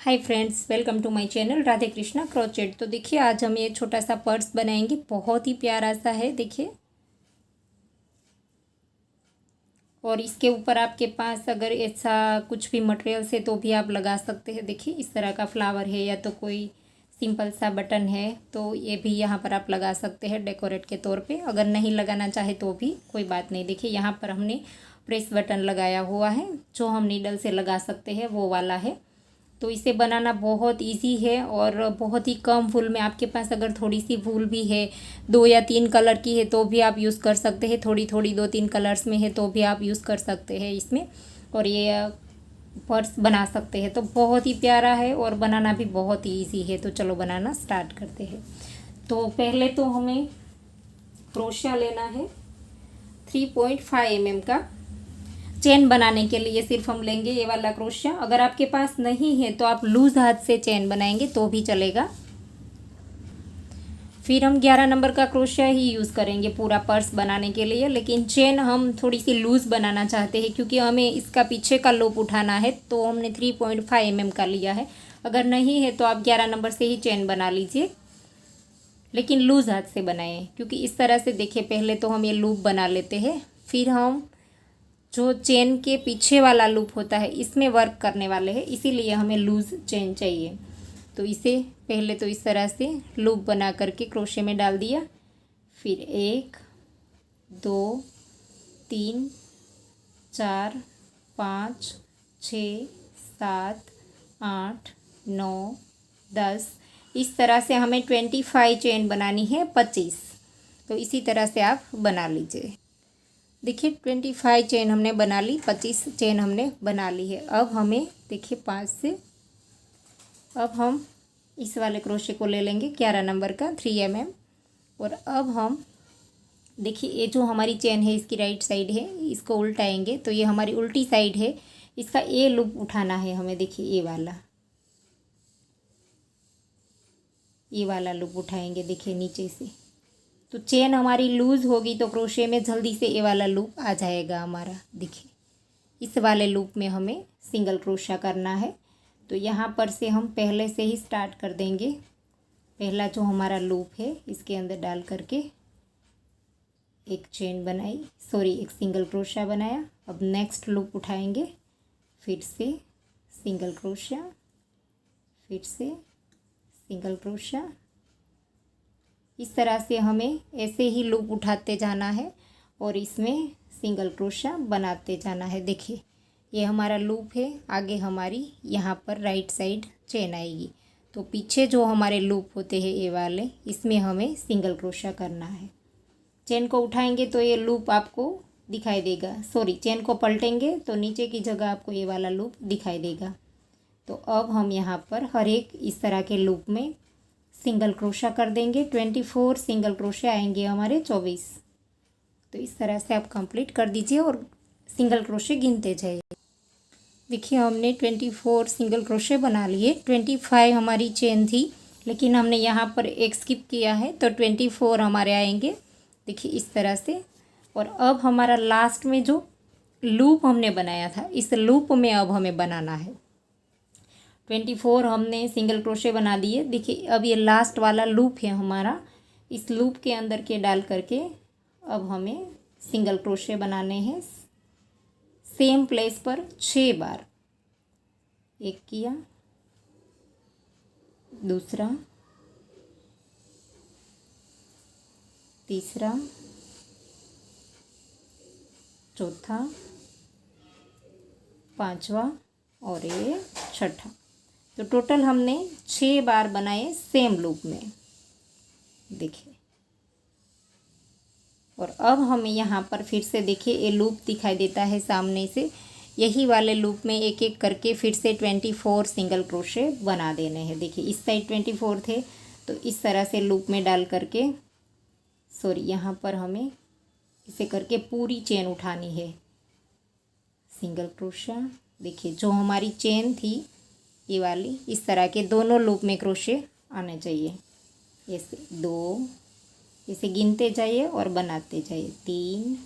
Hi friends, welcome to my channel Radhe Krishna crochet. तो देखिए, आज हम ये छोटा सा पर्स बनाएंगे। बहुत ही प्यारा सा है, देखिए। और इसके ऊपर आपके पास अगर ऐसा कुछ भी मटेरियल है तो भी आप लगा सकते हैं। देखिए, इस तरह का फ्लावर है या तो कोई सिंपल सा बटन है तो ये भी यहाँ पर आप लगा सकते हैं डेकोरेट के तौर पे। अगर नहीं लगाना चाहे तो भी कोई बात नहीं। देखिए, यहाँ पर हमने प्रेस बटन लगाया हुआ है, जो हम नीडल से लगा सकते हैं वो वाला है। तो इसे बनाना बहुत इजी है और बहुत ही कम वूल में, आपके पास अगर थोड़ी सी वूल भी है, 2 या 3 कलर की है तो भी आप यूज़ कर सकते हैं। थोड़ी थोड़ी 2-3 कलर्स में है तो भी आप यूज़ कर सकते हैं इसमें, और ये पर्स बना सकते हैं। तो बहुत ही प्यारा है और बनाना भी बहुत ही ईजी है। तो चलो बनाना स्टार्ट करते हैं। तो पहले तो हमें क्रोशिया लेना है 3.5 mm का। चेन बनाने के लिए सिर्फ हम लेंगे ये वाला क्रोशिया। अगर आपके पास नहीं है तो आप लूज हाथ से चेन बनाएंगे तो भी चलेगा। फिर हम 11 नंबर का क्रोशिया ही यूज़ करेंगे पूरा पर्स बनाने के लिए, लेकिन चेन हम थोड़ी सी लूज़ बनाना चाहते हैं क्योंकि हमें इसका पीछे का लूप उठाना है। तो हमने 3.5 mm का लिया है। अगर नहीं है तो आप 11 नंबर से ही चेन बना लीजिए, लेकिन लूज हाथ से बनाएं। क्योंकि इस तरह से देखिए, पहले तो हम ये लूप बना लेते हैं, फिर हम जो चेन के पीछे वाला लूप होता है इसमें वर्क करने वाले हैं, इसीलिए हमें लूज चेन चाहिए। तो इसे पहले तो इस तरह से लूप बना करके क्रोशे में डाल दिया। फिर 1 2 3 4 5 6 7 8 9 10, इस तरह से हमें 25 चेन बनानी है, 25। तो इसी तरह से आप बना लीजिए। देखिए, 25 चेन हमने बना ली, 25 चेन हमने बना ली है। अब हमें देखिए 5 से, अब हम इस वाले क्रोशे को ले लेंगे 11 नंबर का 3 mm। और अब हम देखिए, ये जो हमारी चेन है इसकी राइट साइड है, इसको उल्टाएंगे तो ये हमारी उल्टी साइड है। इसका ये लूप उठाना है हमें। देखिए, ये वाला लूप उठाएंगे, देखिए नीचे से। तो चेन हमारी लूज़ होगी तो क्रोशे में जल्दी से ये वाला लूप आ जाएगा हमारा। देखिए, इस वाले लूप में हमें सिंगल क्रोशा करना है। तो यहाँ पर से हम पहले से ही स्टार्ट कर देंगे। पहला जो हमारा लूप है इसके अंदर डाल करके एक चेन बनाई, सॉरी एक सिंगल क्रोशा बनाया। अब नेक्स्ट लूप उठाएंगे, फिर से सिंगल क्रोशा, फिर से सिंगल क्रोशा। इस तरह से हमें ऐसे ही लूप उठाते जाना है और इसमें सिंगल क्रोशा बनाते जाना है। देखिए, ये हमारा लूप है, आगे हमारी यहाँ पर राइट साइड चेन आएगी। तो पीछे जो हमारे लूप होते हैं ये वाले, इसमें हमें सिंगल क्रोशा करना है। चेन को उठाएंगे तो ये लूप आपको दिखाई देगा, सॉरी चेन को पलटेंगे तो नीचे की जगह आपको ये वाला लूप दिखाई देगा। तो अब हम यहाँ पर हर एक इस तरह के लूप में सिंगल क्रोशा कर देंगे। 24 सिंगल क्रोशे आएंगे हमारे, 24। तो इस तरह से आप कंप्लीट कर दीजिए और सिंगल क्रोशे गिनते जाइए। देखिए, हमने 24 सिंगल क्रोशे बना लिए। 25 हमारी चेन थी, लेकिन हमने यहाँ पर एक स्किप किया है तो 24 हमारे आएंगे। देखिए इस तरह से। और अब हमारा लास्ट में जो लूप हमने बनाया था, इस लूप में अब हमें बनाना है। 24 हमने सिंगल क्रोशे बना दिए। देखिए, अब ये लास्ट वाला लूप है हमारा, इस लूप के अंदर के डाल करके अब हमें सिंगल क्रोशे बनाने हैं सेम प्लेस पर 6 बार। एक किया, दूसरा, तीसरा, चौथा, पांचवा और ये छठा। तो टोटल हमने 6 बार बनाए सेम लूप में। देखिए, और अब हमें यहाँ पर फिर से देखिए ये लूप दिखाई देता है सामने से। यही वाले लूप में एक एक करके फिर से 24 सिंगल क्रोशे बना देने हैं। देखिए, इस साइड 24 थे तो इस तरह से लूप में डाल करके, सॉरी यहाँ पर हमें इसे करके पूरी चेन उठानी है। सिंगल क्रोशा, देखिए जो हमारी चेन थी ये वाली, इस तरह के दोनों लूप में क्रोशे आने चाहिए। ऐसे 2, इसे गिनते जाइए और बनाते जाइए। 3,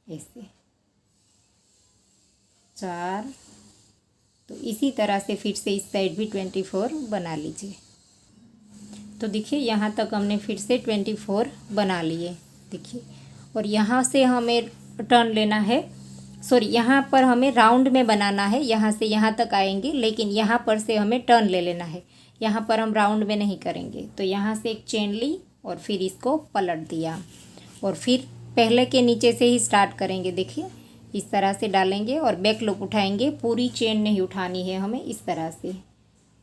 ऐसे 4, तो इसी तरह से फिर से इस साइड भी 24 बना लीजिए। तो देखिए यहाँ तक हमने फिर से 24 बना लिए। देखिए, और यहाँ से हमें टर्न लेना है, सॉरी यहाँ पर हमें राउंड में बनाना है, यहाँ से यहाँ तक आएंगे, लेकिन यहाँ पर से हमें टर्न ले लेना है। यहाँ पर हम राउंड में नहीं करेंगे। तो यहाँ से एक चेन ली और फिर इसको पलट दिया और फिर पहले के नीचे से ही स्टार्ट करेंगे। देखिए इस तरह से डालेंगे और बैक लूप उठाएंगे। पूरी चेन नहीं उठानी है हमें, इस तरह से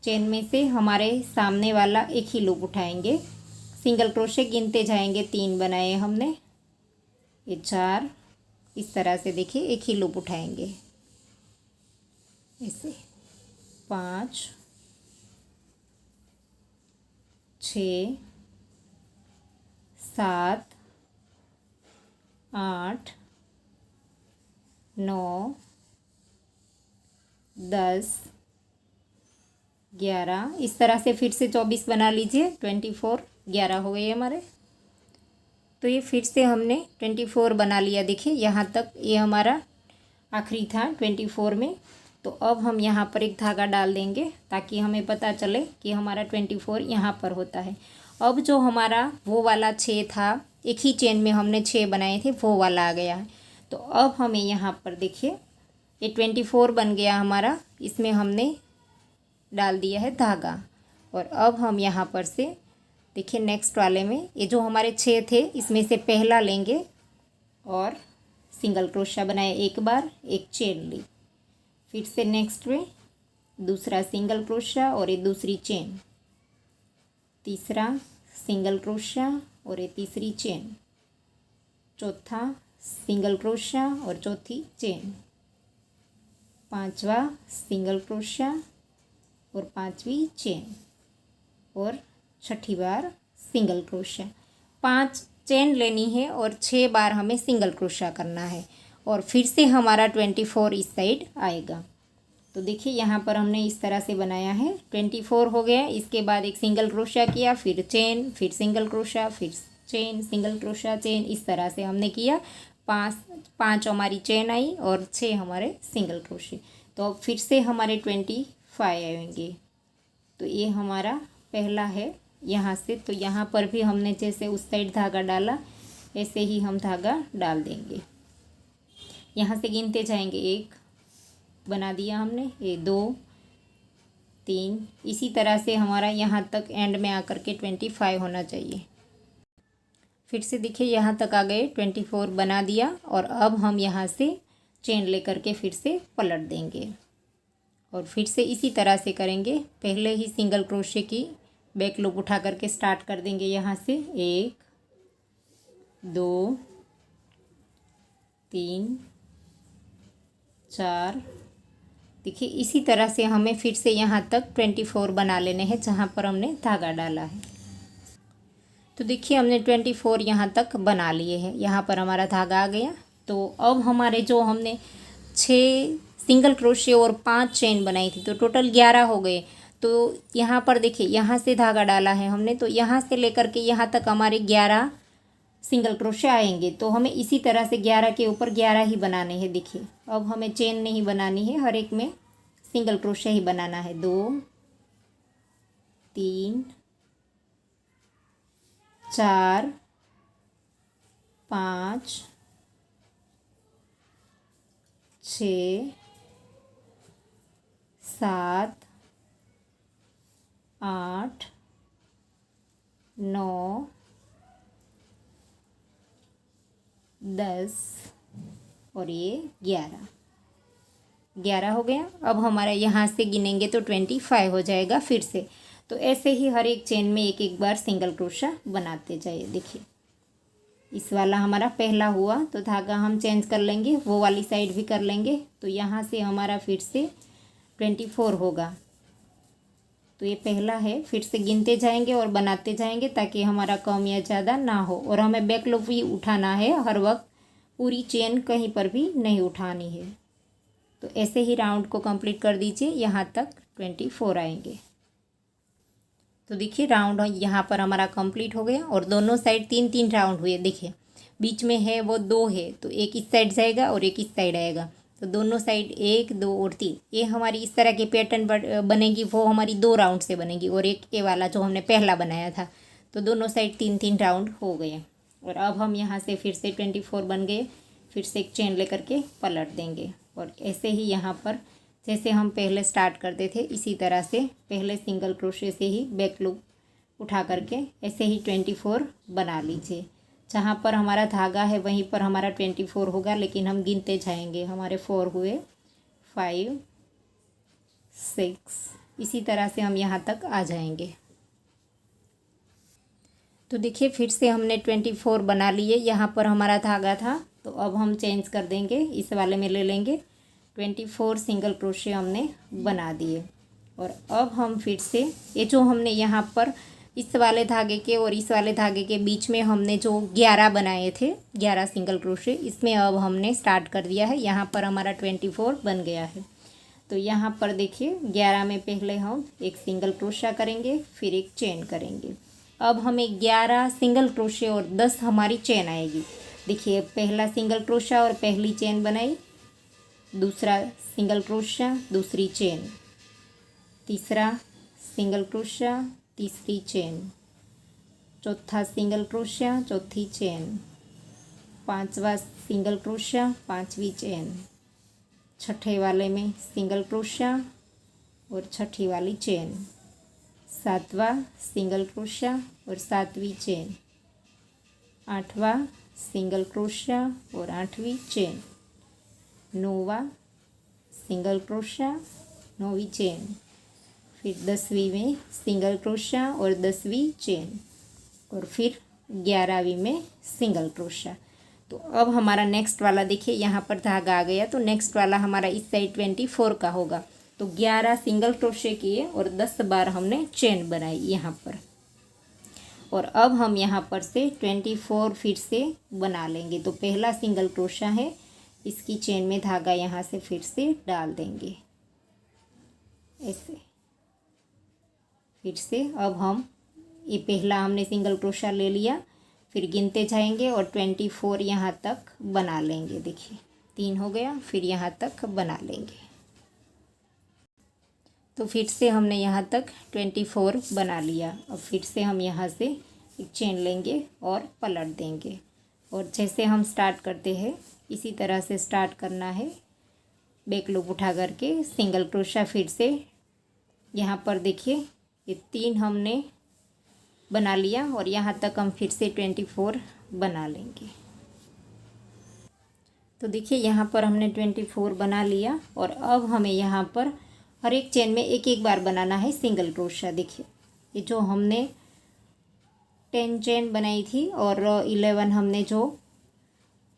चेन में से हमारे सामने वाला एक ही लूप उठाएंगे। सिंगल क्रोशे गिनते जाएंगे। 3 बनाए हमने, ये 4, इस तरह से देखिए एक ही लूप उठाएंगे ऐसे। 5 6 7 8 9 10 11, इस तरह से फिर से 24 बना लीजिए। 24, 11 हो गए हमारे। तो ये फिर से हमने 24 बना लिया। देखिए यहाँ तक ये हमारा आखिरी था 24 में। तो अब हम यहाँ पर एक धागा डाल देंगे ताकि हमें पता चले कि हमारा 24 यहाँ पर होता है। अब जो हमारा वो वाला 6 था, एक ही चेन में हमने 6 बनाए थे, वो वाला आ गया है। तो अब हमें यहाँ पर देखिए ये 24 बन गया हमारा। इसमें हमने डाल दिया है धागा। और अब हम यहाँ पर से देखिए नेक्स्ट वाले में ये जो हमारे 6 थे, इसमें से पहला लेंगे और सिंगल क्रोशा बनाए एक बार, एक चेन ली। फिर से नेक्स्ट में दूसरा सिंगल क्रोशा और ये दूसरी चेन, तीसरा सिंगल क्रोशा और ये तीसरी चेन, चौथा सिंगल क्रोशा और चौथी चेन, पांचवा सिंगल क्रोशा और पांचवी चेन, और छठी बार सिंगल क्रोशा। 5 चेन लेनी है और 6 बार हमें सिंगल क्रोशा करना है। और फिर से हमारा 24 इस साइड आएगा। तो देखिए यहाँ पर हमने इस तरह से बनाया है। 24 हो गया। इसके बाद एक सिंगल क्रोशा किया, फिर चेन, फिर सिंगल क्रोशा, फिर चेन, सिंगल क्रोशा, चेन, इस तरह से हमने किया। 5 हमारी चेन आई और 6 हमारे सिंगल क्रोशे। तो अब फिर से हमारे 25 आएंगे। तो ये हमारा पहला है यहाँ से। तो यहाँ पर भी हमने जैसे उस साइड धागा डाला, ऐसे ही हम धागा डाल देंगे। यहाँ से गिनते जाएंगे। 1 बना दिया हमने, ये 2 3, इसी तरह से हमारा यहाँ तक एंड में आकर के 25 होना चाहिए। फिर से देखिए यहाँ तक आ गए, 24 बना दिया। और अब हम यहाँ से चेन लेकर के फिर से पलट देंगे और फिर से इसी तरह से करेंगे। पहले ही सिंगल क्रोशे की बैक लूप उठा करके स्टार्ट कर देंगे। यहाँ से 1 2 3 4, देखिए इसी तरह से हमें फिर से यहाँ तक 24 बना लेने हैं जहाँ पर हमने धागा डाला है। तो देखिए हमने 24 यहाँ तक बना लिए हैं। यहाँ पर हमारा धागा आ गया। तो अब हमारे जो हमने 6 सिंगल क्रोशे और 5 चेन बनाई थी, तो टोटल 11 हो गए। तो यहाँ पर देखिए यहाँ से धागा डाला है हमने, तो यहाँ से लेकर के यहाँ तक हमारे 11 सिंगल क्रोशे आएंगे। तो हमें इसी तरह से 11 के ऊपर 11 ही बनाने हैं। देखिए अब हमें चेन नहीं बनानी है, हर एक में सिंगल क्रोशे ही बनाना है। 2 3 4 5 6 7 8 9 10 और ये 11 हो गया। अब हमारा यहाँ से गिनेंगे तो 25 हो जाएगा फिर से। तो ऐसे ही हर एक चेन में एक एक बार सिंगल क्रोशा बनाते जाइए। देखिए इस वाला हमारा पहला हुआ, तो धागा हम चेंज कर लेंगे, वो वाली साइड भी कर लेंगे। तो यहाँ से हमारा फिर से 24 होगा। तो ये पहला है। फिर से गिनते जाएंगे और बनाते जाएंगे ताकि हमारा कम या ज़्यादा ना हो। और हमें बैक लूप भी उठाना है हर वक्त, पूरी चेन कहीं पर भी नहीं उठानी है। तो ऐसे ही राउंड को कंप्लीट कर दीजिए, यहाँ तक 24 आएंगे। तो देखिए राउंड यहाँ पर हमारा कंप्लीट हो गया और दोनों साइड 3-3 राउंड हुए। देखिए बीच में है वो 2 है, तो एक इस साइड जाएगा और एक इस साइड आएगा। तो दोनों साइड 1 2 और 3, ये हमारी इस तरह की पैटर्न बनेगी, वो हमारी 2 राउंड से बनेगी। और एक ये वाला जो हमने पहला बनाया था, तो दोनों साइड 3-3 राउंड हो गए। और अब हम यहाँ से फिर से 24 बन गए, फिर से एक चेन लेकर के पलट देंगे। और ऐसे ही यहाँ पर जैसे हम पहले स्टार्ट करते थे, इसी तरह से पहले सिंगल क्रोशे से ही बैक लूप उठा करके ऐसे ही 24 बना लीजिए। जहाँ पर हमारा धागा है वहीं पर हमारा 24 होगा, लेकिन हम गिनते जाएंगे। हमारे 4 हुए, 5 6, इसी तरह से हम यहाँ तक आ जाएंगे। तो देखिए फिर से हमने 24 बना लिए। यहाँ पर हमारा धागा था, तो अब हम चेंज कर देंगे, इस वाले में ले लेंगे। 24 सिंगल क्रोशे हमने बना दिए। और अब हम फिर से ये जो हमने यहाँ पर इस वाले धागे के और इस वाले धागे के बीच में हमने जो 11 बनाए थे, 11 सिंगल क्रोशे, इसमें अब हमने स्टार्ट कर दिया है। यहाँ पर हमारा 24 बन गया है। तो यहाँ पर देखिए 11 में पहले हम एक सिंगल क्रोशा करेंगे, फिर एक चेन करेंगे। अब हमें 11 सिंगल क्रोशे और 10 हमारी चेन आएगी। देखिए पहला सिंगल क्रोशा और पहली चेन बनाई, दूसरा सिंगल क्रोशा, दूसरी चेन, तीसरा सिंगल क्रोशा, तीसरी चेन, चौथा सिंगल क्रोशा, चौथी चेन, पांचवा सिंगल क्रोशा, पांचवी चेन, छठे वाले में सिंगल क्रोशा और छठी वाली चेन, सातवां सिंगल क्रोशा और सातवीं चेन, आठवां सिंगल क्रोशा और आठवीं चेन, नौवां सिंगल क्रोशा, नौवीं चेन, फिर 10वीं में सिंगल क्रोशा और 10वीं चेन, और फिर 11वीं में सिंगल क्रोशा। तो अब हमारा नेक्स्ट वाला देखिए यहाँ पर धागा आ गया, तो नेक्स्ट वाला हमारा इस साइड 24 का होगा। तो 11 सिंगल क्रोशे किए और 10 बार हमने चेन बनाई यहाँ पर। और अब हम यहाँ पर से 24 फिर से बना लेंगे। तो पहला सिंगल क्रोशा है, इसकी चेन में धागा यहाँ से फिर से डाल देंगे ऐसे। फिर से अब हम ये पहला हमने सिंगल क्रोशा ले लिया, फिर गिनते जाएंगे और 24 यहाँ तक बना लेंगे। देखिए 3 हो गया, फिर यहाँ तक बना लेंगे। तो फिर से हमने यहाँ तक 24 बना लिया। अब फिर से हम यहाँ से एक चेन लेंगे और पलट देंगे। और जैसे हम स्टार्ट करते हैं इसी तरह से स्टार्ट करना है। बैक लूप उठा करके सिंगल क्रोशा, फिर से यहाँ पर देखिए ये 3 हमने बना लिया और यहाँ तक हम फिर से 24 बना लेंगे। तो देखिए यहाँ पर हमने 24 बना लिया और अब हमें यहाँ पर हर एक चेन में एक एक बार बनाना है सिंगल क्रोशा। देखिए ये जो हमने 10 चेन बनाई थी और 11 हमने जो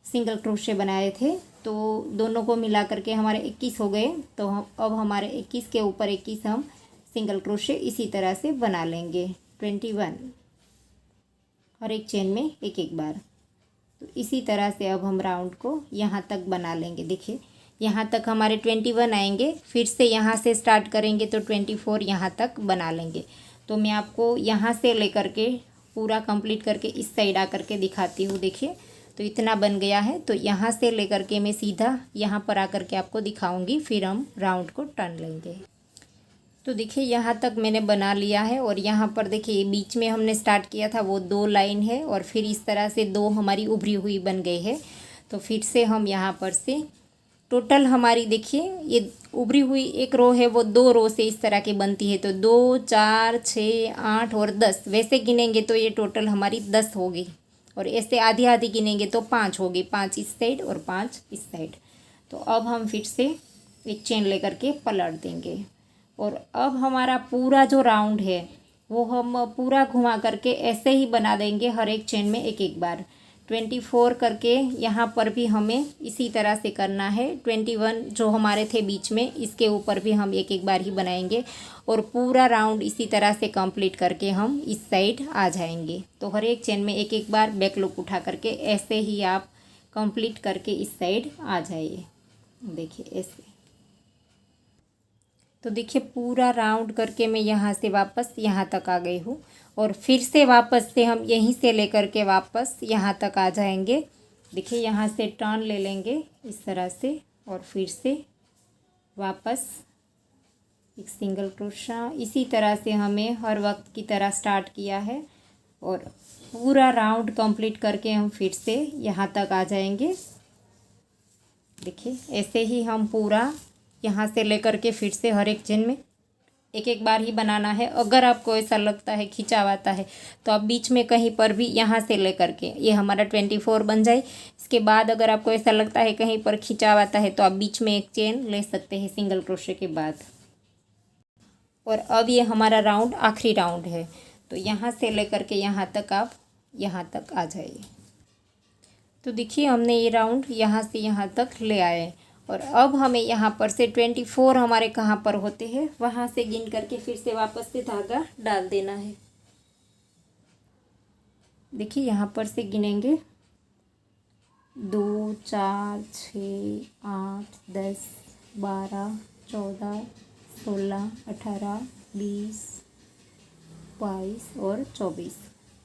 सिंगल क्रोशे बनाए थे, तो दोनों को मिला करके हमारे 21 हो गए। तो अब हमारे 21 के ऊपर 21 हम सिंगल क्रोशे इसी तरह से बना लेंगे। 21 हर एक चेन में एक एक बार। तो इसी तरह से अब हम राउंड को यहाँ तक बना लेंगे। देखिए यहाँ तक हमारे 21 आएंगे, फिर से यहाँ से स्टार्ट करेंगे तो 24 यहाँ तक बना लेंगे। तो मैं आपको यहाँ से लेकर के पूरा कंप्लीट करके इस साइड आकर के दिखाती हूँ। देखिए तो इतना बन गया है। तो यहाँ से लेकर के मैं सीधा यहाँ पर आकर के आपको दिखाऊंगी, फिर हम राउंड को टर्न लेंगे। तो देखिए यहाँ तक मैंने बना लिया है और यहाँ पर देखिए बीच में हमने स्टार्ट किया था वो 2 लाइन है और फिर इस तरह से 2 हमारी उभरी हुई बन गई है। तो फिर से हम यहाँ पर से टोटल हमारी देखिए ये उभरी हुई एक रो है, वो 2 रो से इस तरह की बनती है। तो 2 4 6 8 और 10 वैसे गिनेंगे तो ये टोटल हमारी 10 होगी। और ऐसे आधी आधी गिनेंगे तो 5 होगी, 5 इस साइड और 5 इस साइड। तो अब हम फिर से एक चेन लेकर के पलट देंगे और अब हमारा पूरा जो राउंड है वो हम पूरा घुमा करके ऐसे ही बना देंगे, हर एक चेन में एक एक बार। 24 करके यहाँ पर भी हमें इसी तरह से करना है। 21 जो हमारे थे बीच में, इसके ऊपर भी हम एक एक बार ही बनाएंगे और पूरा राउंड इसी तरह से कंप्लीट करके हम इस साइड आ जाएंगे। तो हर एक चेन में एक एक बार बैक लूप उठा करके ऐसे ही आप कंप्लीट करके इस साइड आ जाइए। देखिए ऐसे। तो देखिए पूरा राउंड करके मैं यहाँ से वापस यहाँ तक आ गई हूँ और फिर से वापस से हम यहीं से लेकर के वापस यहाँ तक आ जाएंगे। देखिए यहाँ से टर्न ले लेंगे इस तरह से और फिर से वापस एक सिंगल क्रोशा। इसी तरह से हमें हर वक्त की तरह स्टार्ट किया है और पूरा राउंड कंप्लीट करके हम फिर से यहाँ तक आ जाएंगे। देखिए ऐसे ही हम पूरा यहाँ से लेकर के फिर से हर एक चेन में एक एक बार ही बनाना है। अगर आपको ऐसा लगता है खिंचाव आता है तो आप बीच में कहीं पर भी यहाँ से लेकर के, ये हमारा 24 बन जाए। इसके बाद अगर आपको ऐसा लगता है कहीं पर खिंचाव आता है तो आप बीच में एक चेन ले सकते हैं सिंगल क्रोशे के बाद। और अब ये हमारा राउंड आखिरी राउंड है, तो यहाँ से लेकर के यहाँ तक आप यहाँ तक आ जाइए। तो देखिए हमने ये राउंड यहाँ से यहाँ तक ले आए और अब हमें यहाँ पर से 24 हमारे कहाँ पर होते हैं वहाँ से गिन करके फिर से वापस से धागा डाल देना है। देखिए यहाँ पर से गिनेंगे 2 4 6 8 10 12 14 16 18 20 22 और 24।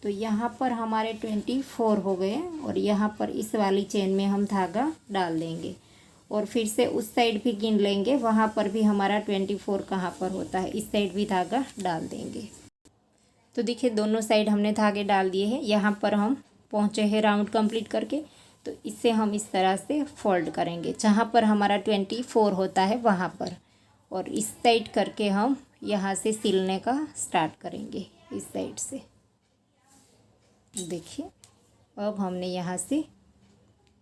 तो यहाँ पर हमारे 24 हो गए और यहाँ पर इस वाली चेन में हम धागा डाल देंगे और फिर से उस साइड भी गिन लेंगे, वहाँ पर भी हमारा 24 कहाँ पर होता है, इस साइड भी धागा डाल देंगे। तो देखिए दोनों साइड हमने धागे डाल दिए हैं। यहाँ पर हम पहुँचे हैं राउंड कंप्लीट करके, तो इससे हम इस तरह से फोल्ड करेंगे जहाँ पर हमारा 24 होता है वहाँ पर, और इस साइड करके हम यहाँ से सिलने का स्टार्ट करेंगे इस साइड से। देखिए अब हमने यहाँ से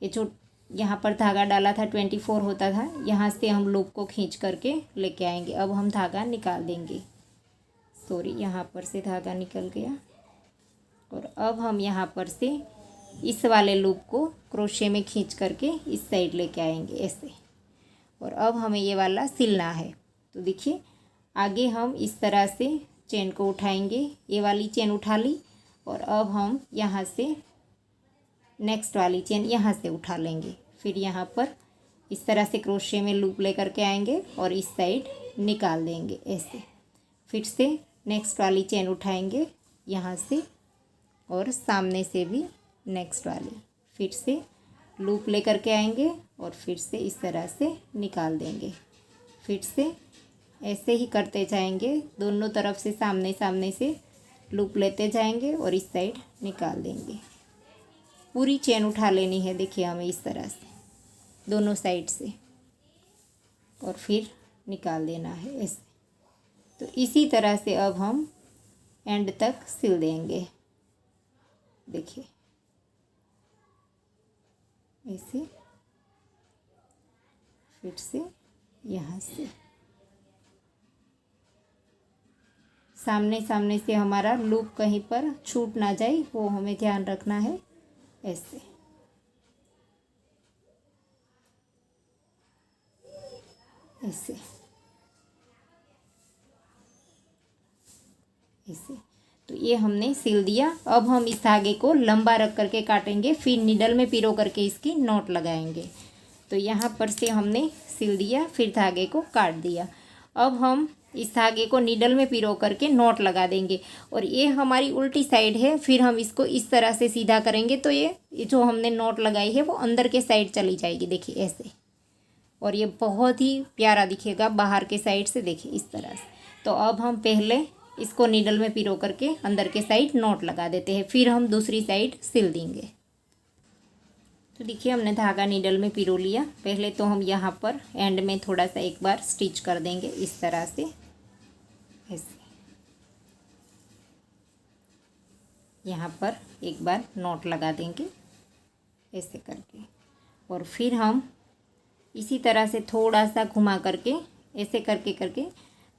ये जो यहाँ पर धागा डाला था 24 होता था, यहाँ से हम लूप को खींच करके लेके आएंगे। अब हम धागा निकाल देंगे, सॉरी यहाँ पर से धागा निकल गया। और अब हम यहाँ पर से इस वाले लूप को क्रोशे में खींच करके इस साइड लेके आएंगे ऐसे। और अब हमें ये वाला सिलना है। तो देखिए आगे हम इस तरह से चेन को उठाएंगे, ये वाली चेन उठा ली और अब हम यहाँ से नेक्स्ट वाली चेन यहाँ से उठा लेंगे। फिर यहाँ पर इस तरह से क्रोशे में लूप लेकर के आएंगे और इस साइड निकाल देंगे ऐसे। फिर से नेक्स्ट वाली चेन उठाएंगे यहाँ से और सामने से भी नेक्स्ट वाली, फिर से लूप लेकर के आएंगे और फिर से इस तरह से निकाल देंगे। फिर से ऐसे ही करते जाएंगे, दोनों तरफ से सामने सामने से लूप लेते जाएंगे और इस साइड निकाल देंगे। पूरी चेन उठा लेनी है, देखिए हमें इस तरह से दोनों साइड से, और फिर निकाल देना है ऐसे। तो इसी तरह से अब हम एंड तक सिल देंगे। देखिए ऐसे, फिर से यहाँ से सामने सामने से हमारा लूप कहीं पर छूट ना जाए, वो हमें ध्यान रखना है ऐसे। ऐसे ऐसे तो ये हमने सिल दिया। अब हम इस धागे को लंबा रख करके काटेंगे, फिर निडल में पिरो करके इसकी नॉट लगाएंगे। तो यहाँ पर से हमने सिल दिया, फिर धागे को काट दिया। अब हम इस धागे को नीडल में पिरो करके नॉट लगा देंगे और ये हमारी उल्टी साइड है। फिर हम इसको इस तरह से सीधा करेंगे तो ये जो हमने नॉट लगाई है वो अंदर के साइड चली जाएगी, देखिए ऐसे। और ये बहुत ही प्यारा दिखेगा बाहर के साइड से, देखिए इस तरह से। तो अब हम पहले इसको नीडल में पिरो करके अंदर के साइड नॉट लगा देते हैं, फिर हम दूसरी साइड सिल देंगे। तो देखिए हमने धागा नीडल में पिरो लिया। पहले तो हम यहाँ पर एंड में थोड़ा सा एक बार स्टिच कर देंगे इस तरह से ऐसे। यहाँ पर एक बार नॉट लगा देंगे ऐसे करके, और फिर हम इसी तरह से थोड़ा सा घुमा करके ऐसे करके करके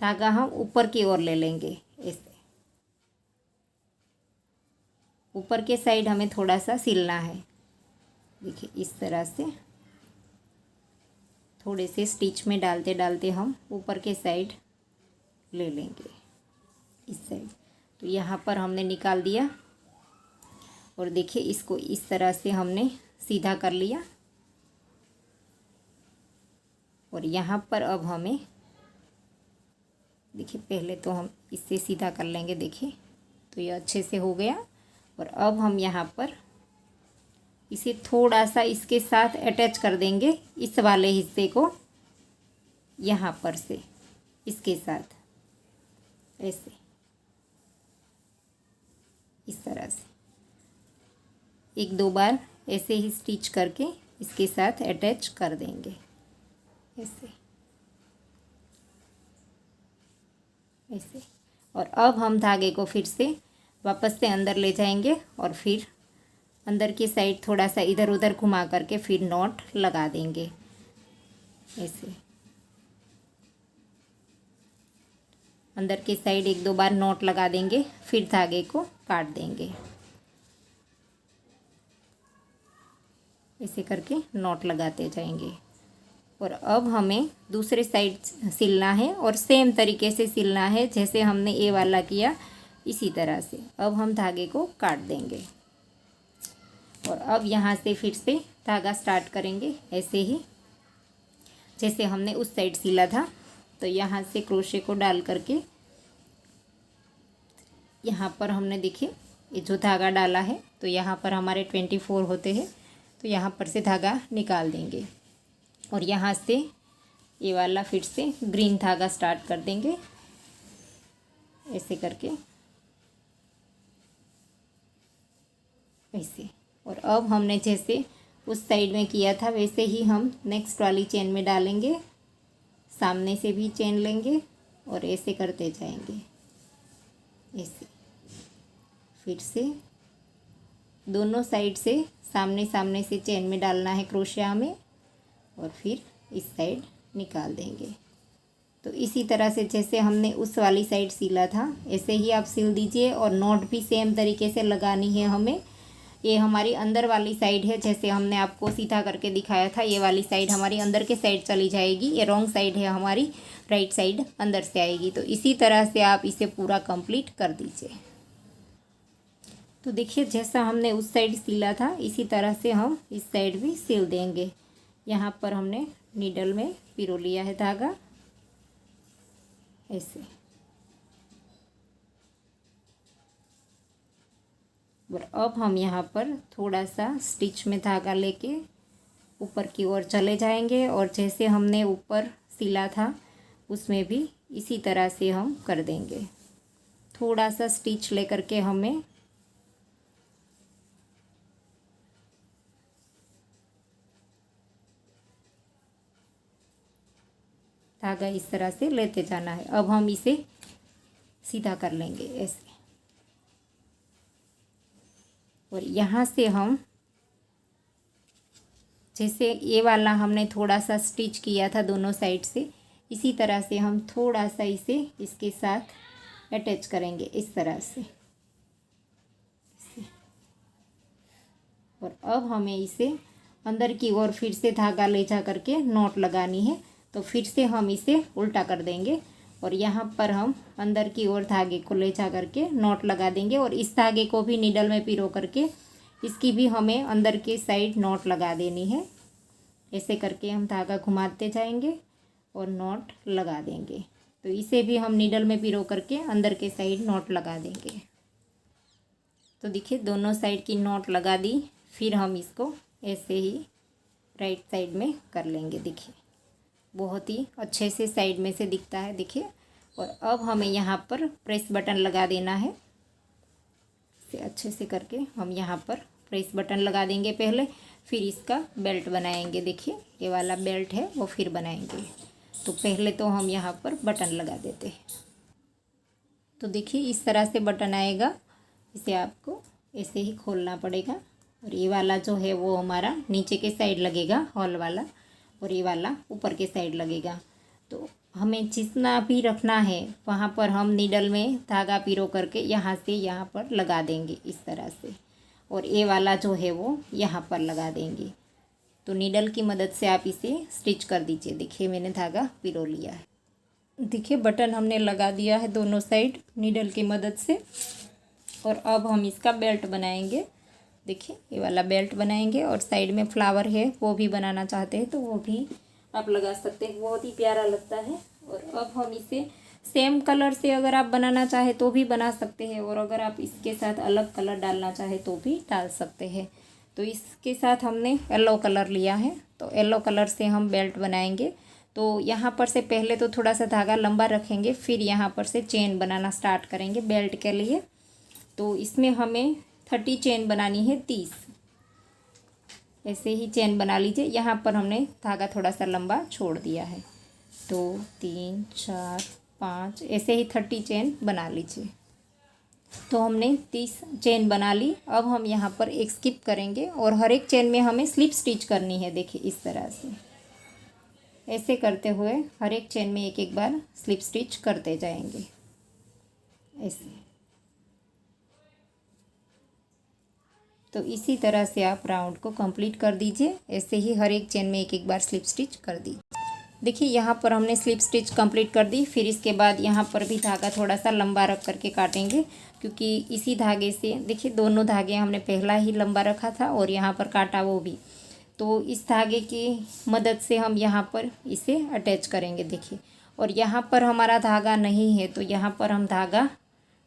धागा हम ऊपर की ओर ले लेंगे ऐसे। ऊपर के साइड हमें थोड़ा सा सिलना है, देखिए इस तरह से थोड़े से स्टिच में डालते डालते हम ऊपर के साइड ले लेंगे इस साइड। तो यहाँ पर हमने निकाल दिया और देखिए इसको इस तरह से हमने सीधा कर लिया। और यहाँ पर अब हमें देखिए, पहले तो हम इससे सीधा कर लेंगे, देखिए तो ये अच्छे से हो गया। और अब हम यहाँ पर इसे थोड़ा सा इसके साथ अटैच कर देंगे, इस वाले हिस्से को यहाँ पर से इसके साथ ऐसे, इस तरह से एक दो बार ऐसे ही स्टिच करके इसके साथ अटैच कर देंगे ऐसे ऐसे। और अब हम धागे को फिर से वापस से अंदर ले जाएंगे और फिर अंदर की साइड थोड़ा सा इधर उधर घुमा करके फिर नॉट लगा देंगे ऐसे। अंदर की साइड एक दो बार नॉट लगा देंगे, फिर धागे को काट देंगे ऐसे करके नॉट लगाते जाएंगे। और अब हमें दूसरे साइड सिलना है और सेम तरीके से सिलना है जैसे हमने ये वाला किया, इसी तरह से। अब हम धागे को काट देंगे और अब यहाँ से फिर से धागा स्टार्ट करेंगे ऐसे ही जैसे हमने उस साइड सिला था। तो यहाँ से क्रोशे को डाल करके यहाँ पर हमने देखिए ये जो धागा डाला है तो यहाँ पर हमारे 24 होते हैं, तो यहाँ पर से धागा निकाल देंगे और यहाँ से ये वाला फिर से ग्रीन धागा स्टार्ट कर देंगे ऐसे करके ऐसे। और अब हमने जैसे उस साइड में किया था वैसे ही हम नेक्स्ट वाली चेन में डालेंगे, सामने से भी चेन लेंगे और ऐसे करते जाएंगे ऐसे। फिर से दोनों साइड से सामने सामने से चेन में डालना है क्रोशिया में और फिर इस साइड निकाल देंगे। तो इसी तरह से जैसे हमने उस वाली साइड सिला था ऐसे ही आप सिल दीजिए और नॉट भी सेम तरीके से लगानी है हमें। ये हमारी अंदर वाली साइड है, जैसे हमने आपको सीधा करके दिखाया था, ये वाली साइड हमारी अंदर के साइड चली जाएगी, ये रॉन्ग साइड है हमारी, राइट साइड अंदर से आएगी। तो इसी तरह से आप इसे पूरा कंप्लीट कर दीजिए। तो देखिए जैसा हमने उस साइड सिला था इसी तरह से हम इस साइड भी सिल देंगे। यहाँ पर हमने नीडल में पिरो लिया है धागा ऐसे। और अब हम यहाँ पर थोड़ा सा स्टिच में धागा लेके ऊपर की ओर चले जाएंगे और जैसे हमने ऊपर सिला था उसमें भी इसी तरह से हम कर देंगे। थोड़ा सा स्टिच लेकर के हमें धागा इस तरह से लेते जाना है। अब हम इसे सीधा कर लेंगे ऐसे और यहाँ से हम जैसे ये वाला हमने थोड़ा सा स्टिच किया था दोनों साइड से, इसी तरह से हम थोड़ा सा इसे इसके साथ अटैच करेंगे इस तरह से। और अब हमें इसे अंदर की ओर फिर से धागा ले जा करके नॉट लगानी है, तो फिर से हम इसे उल्टा कर देंगे और यहाँ पर हम अंदर की ओर धागे को ले जा करके नॉट लगा देंगे और इस धागे को भी नीडल में पिरो करके इसकी भी हमें अंदर के साइड नॉट लगा देनी है। ऐसे करके हम धागा घुमाते जाएंगे और नॉट लगा देंगे। तो इसे भी हम नीडल में पिरो करके अंदर के साइड नॉट लगा देंगे। तो देखिए दोनों साइड की नॉट लगा दी, फिर हम इसको ऐसे ही राइट साइड में कर लेंगे। देखिए बहुत ही अच्छे से साइड में से दिखता है देखिए। और अब हमें यहाँ पर प्रेस बटन लगा देना है, इसे अच्छे से करके हम यहाँ पर प्रेस बटन लगा देंगे पहले, फिर इसका बेल्ट बनाएंगे। देखिए ये वाला बेल्ट है वो फिर बनाएंगे। तो पहले तो हम यहाँ पर बटन लगा देते हैं। तो देखिए इस तरह से बटन आएगा, इसे आपको ऐसे ही खोलना पड़ेगा और ये वाला जो है वो हमारा नीचे के साइड लगेगा हॉल वाला और ये वाला ऊपर के साइड लगेगा। तो हमें जितना भी रखना है वहाँ पर हम नीडल में धागा पिरो करके यहाँ से यहाँ पर लगा देंगे इस तरह से, और ये वाला जो है वो यहाँ पर लगा देंगे। तो नीडल की मदद से आप इसे स्टिच कर दीजिए। देखिए मैंने धागा पिरो लिया है। देखिए बटन हमने लगा दिया है दोनों साइड नीडल की मदद से। और अब हम इसका बेल्ट बनाएंगे। देखिए ये वाला बेल्ट बनाएंगे और साइड में फ्लावर है वो भी बनाना चाहते हैं तो वो भी आप लगा सकते हैं, बहुत ही प्यारा लगता है। और अब हम इसे सेम कलर से अगर आप बनाना चाहे तो भी बना सकते हैं और अगर आप इसके साथ अलग कलर डालना चाहे तो भी डाल सकते हैं। तो इसके साथ हमने येलो कलर लिया है, तो येलो कलर से हम बेल्ट बनाएंगे। तो यहाँ पर से पहले तो थोड़ा सा धागा लंबा रखेंगे, फिर यहाँ पर से चेन बनाना स्टार्ट करेंगे बेल्ट के लिए। तो इसमें हमें 30 चेन बनानी है, 30 ऐसे ही चेन बना लीजिए। यहाँ पर हमने धागा थोड़ा सा लंबा छोड़ दिया है, 2 3 4 5 ऐसे ही 30 चेन बना लीजिए। तो हमने 30 चेन बना ली। अब हम यहाँ पर एक स्किप करेंगे और हर एक चेन में हमें स्लिप स्टिच करनी है। देखिए इस तरह से ऐसे करते हुए हर एक चेन में एक एक बार स्लिप स्टिच करते जाएंगे ऐसे। तो इसी तरह से आप राउंड को कंप्लीट कर दीजिए। ऐसे ही हर एक चेन में एक एक बार स्लिप स्टिच कर दी। देखिए यहाँ पर हमने स्लिप स्टिच कंप्लीट कर दी। फिर इसके बाद यहाँ पर भी धागा थोड़ा सा लंबा रख करके काटेंगे, क्योंकि इसी धागे से देखिए दोनों धागे हमने पहला ही लंबा रखा था और यहाँ पर काटा वो भी। तो इस धागे की मदद से हम यहाँ पर इसे अटैच करेंगे। देखिए, और यहाँ पर हमारा धागा नहीं है तो यहाँ पर हम धागा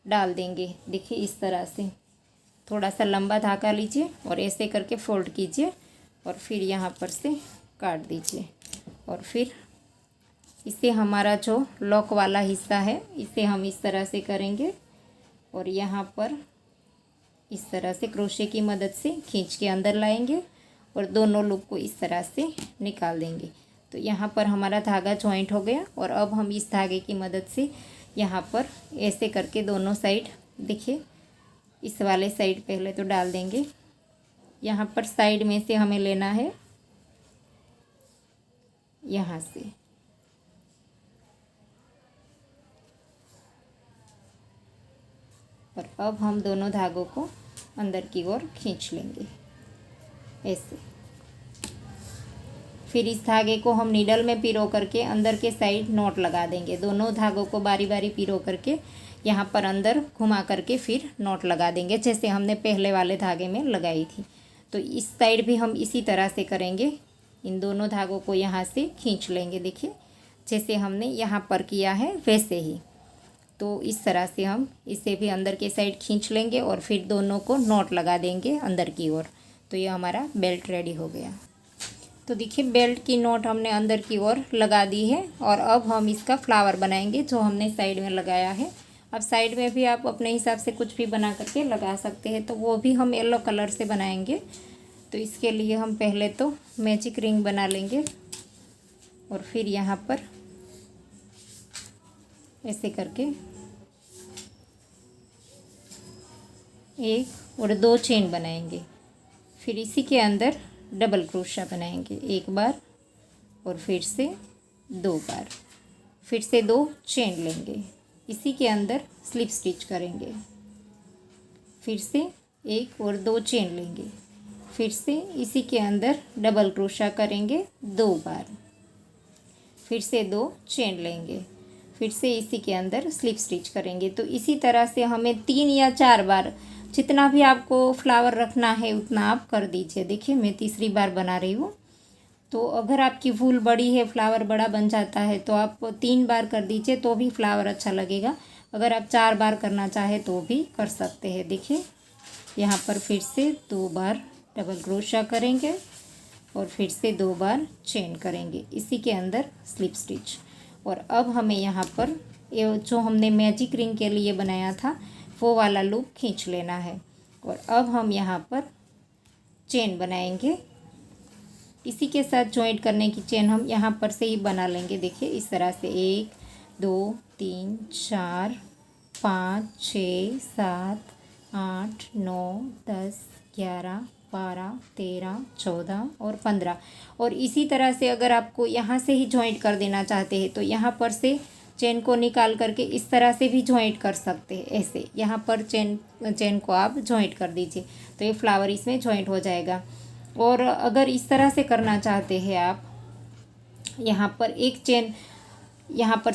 डाल देंगे। देखिए इस तरह से थोड़ा सा लंबा धागा लीजिए और ऐसे करके फोल्ड कीजिए और फिर यहाँ पर से काट दीजिए। और फिर इसे हमारा जो लॉक वाला हिस्सा है इसे हम इस तरह से करेंगे और यहाँ पर इस तरह से क्रोशे की मदद से खींच के अंदर लाएंगे और दोनों लूप को इस तरह से निकाल देंगे। तो यहाँ पर हमारा धागा जॉइंट हो गया। और अब हम इस धागे की मदद से यहाँ पर ऐसे करके दोनों साइड, देखिए इस वाले साइड पहले तो डाल देंगे। यहाँ पर साइड में से हमें लेना है यहाँ से, और अब हम दोनों धागों को अंदर की ओर खींच लेंगे ऐसे। फिर इस धागे को हम नीडल में पिरो करके अंदर के साइड नॉट लगा देंगे। दोनों धागों को बारी बारी पिरो करके यहाँ पर अंदर घुमा करके फिर नॉट लगा देंगे, जैसे हमने पहले वाले धागे में लगाई थी। तो इस साइड भी हम इसी तरह से करेंगे। इन दोनों धागों को यहाँ से खींच लेंगे। देखिए जैसे हमने यहाँ पर किया है वैसे ही। तो इस तरह से हम इसे भी अंदर के साइड खींच लेंगे और फिर दोनों को नॉट लगा देंगे अंदर की ओर। तो ये हमारा बेल्ट रेडी हो गया। तो देखिए बेल्ट की नॉट हमने अंदर की ओर लगा दी है और अब हम इसका फ्लावर बनाएंगे जो हमने साइड में लगाया है। अब साइड में भी आप अपने हिसाब से कुछ भी बना करके लगा सकते हैं। तो वो भी हम येलो कलर से बनाएंगे। तो इसके लिए हम पहले तो मैजिक रिंग बना लेंगे और फिर यहाँ पर ऐसे करके 1 और 2 चेन बनाएंगे। फिर इसी के अंदर डबल क्रोशा बनाएंगे, 1 बार और फिर से 2 बार। फिर से 2 चेन लेंगे, इसी के अंदर स्लिप स्टिच करेंगे। फिर से 1 और 2 चेन लेंगे, फिर से इसी के अंदर डबल क्रोशा करेंगे 2 बार। फिर से 2 चेन लेंगे, फिर से इसी के अंदर स्लिप स्टिच करेंगे। तो इसी तरह से हमें 3 या 4 बार, जितना भी आपको फ्लावर रखना है उतना आप कर दीजिए। देखिए मैं तीसरी बार बना रही हूँ। तो अगर आपकी फूल बड़ी है, फ्लावर बड़ा बन जाता है, तो आप 3 बार कर दीजिए तो भी फ्लावर अच्छा लगेगा। अगर आप 4 बार करना चाहे तो भी कर सकते हैं। देखिए यहाँ पर फिर से 2 बार डबल क्रोशा करेंगे और फिर से 2 बार चेन करेंगे, इसी के अंदर स्लिप स्टिच। और अब हमें यहाँ पर ये जो हमने मैजिक रिंग के लिए बनाया था वो वाला लूप खींच लेना है। और अब हम यहाँ पर चेन बनाएंगे। इसी के साथ जॉइंट करने की चेन हम यहाँ पर से ही बना लेंगे। देखिए इस तरह से 1 2 3 4 5 6 7 8 9 10 11 12 13 14 और 15। और इसी तरह से अगर आपको यहाँ से ही जॉइंट कर देना चाहते हैं तो यहाँ पर से चेन को निकाल करके इस तरह से भी जॉइंट कर सकते हैं। ऐसे यहाँ पर चेन को आप जॉइंट कर दीजिए तो ये फ्लावर इसमें जॉइंट हो जाएगा। और अगर इस तरह से करना चाहते हैं आप, यहाँ पर एक चेन, यहाँ पर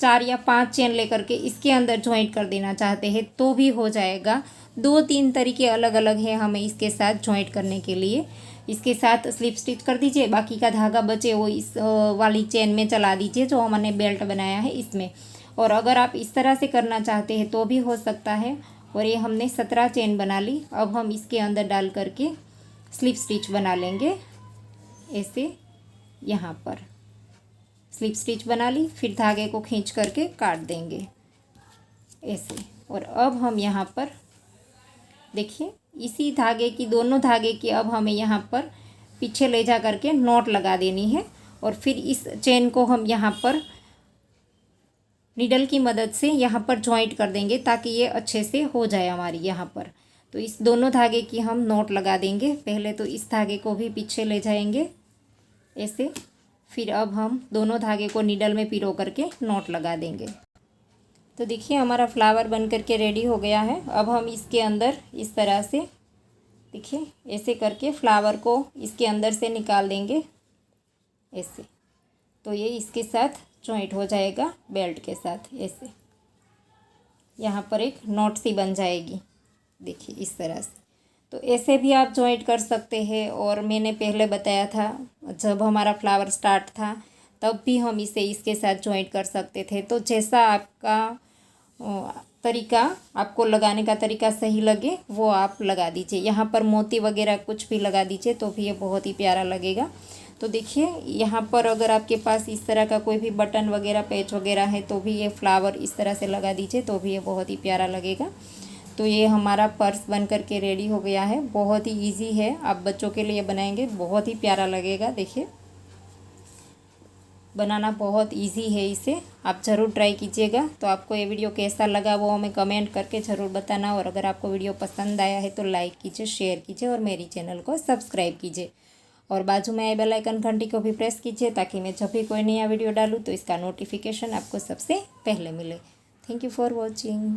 4 या 5 चेन लेकर के इसके अंदर जॉइंट कर देना चाहते हैं तो भी हो जाएगा। 2-3 तरीके अलग अलग हैं हमें इसके साथ जॉइंट करने के लिए। इसके साथ स्लिप स्टिच कर दीजिए, बाकी का धागा बचे वो इस वाली चेन में चला दीजिए जो हमने बेल्ट बनाया है इसमें। और अगर आप इस तरह से करना चाहते हैं तो भी हो सकता है। और ये हमने 17 चेन बना ली। अब हम इसके अंदर डाल करके स्लिप स्टिच बना लेंगे ऐसे। यहाँ पर स्लिप स्टिच बना ली, फिर धागे को खींच करके काट देंगे ऐसे। और अब हम यहाँ पर देखिए इसी धागे की, दोनों धागे की अब हमें यहाँ पर पीछे ले जा करके नॉट लगा देनी है। और फिर इस चेन को हम यहाँ पर नीडल की मदद से यहाँ पर जॉइंट कर देंगे ताकि ये अच्छे से हो जाए हमारी यहाँ पर। तो इस दोनों धागे की हम नॉट लगा देंगे। पहले तो इस धागे को भी पीछे ले जाएंगे ऐसे, फिर अब हम दोनों धागे को नीडल में पिरो करके नॉट लगा देंगे। तो देखिए हमारा फ्लावर बन करके रेडी हो गया है। अब हम इसके अंदर इस तरह से देखिए ऐसे करके फ्लावर को इसके अंदर से निकाल देंगे ऐसे। तो ये इसके साथ जॉइंट हो जाएगा बेल्ट के साथ ऐसे। यहाँ पर एक नॉट सी बन जाएगी देखिए इस तरह से। तो ऐसे भी आप जॉइंट कर सकते हैं। और मैंने पहले बताया था जब हमारा फ्लावर स्टार्ट था तब भी हम इसे इसके साथ जॉइंट कर सकते थे। तो जैसा आपका तरीका, आपको लगाने का तरीका सही लगे वो आप लगा दीजिए। यहाँ पर मोती वगैरह कुछ भी लगा दीजिए तो भी ये बहुत ही प्यारा लगेगा। तो देखिए यहाँ पर अगर आपके पास इस तरह का कोई भी बटन वगैरह, पैच वगैरह है तो भी ये फ्लावर इस तरह से लगा दीजिए तो भी ये बहुत ही प्यारा लगेगा। तो ये हमारा पर्स बन करके रेडी हो गया है। बहुत ही इजी है, आप बच्चों के लिए बनाएंगे बहुत ही प्यारा लगेगा। देखिए बनाना बहुत इजी है, इसे आप ज़रूर ट्राई कीजिएगा। तो आपको ये वीडियो कैसा लगा वो हमें कमेंट करके ज़रूर बताना। और अगर आपको वीडियो पसंद आया है तो लाइक कीजिए, शेयर कीजिए और मेरी चैनल को सब्सक्राइब कीजिए। और बाजू में आई बेल आइकन घंटी को भी प्रेस कीजिए ताकि मैं जब भी कोई नया वीडियो डालूँ तो इसका नोटिफिकेशन आपको सबसे पहले मिले। Thank you for watching.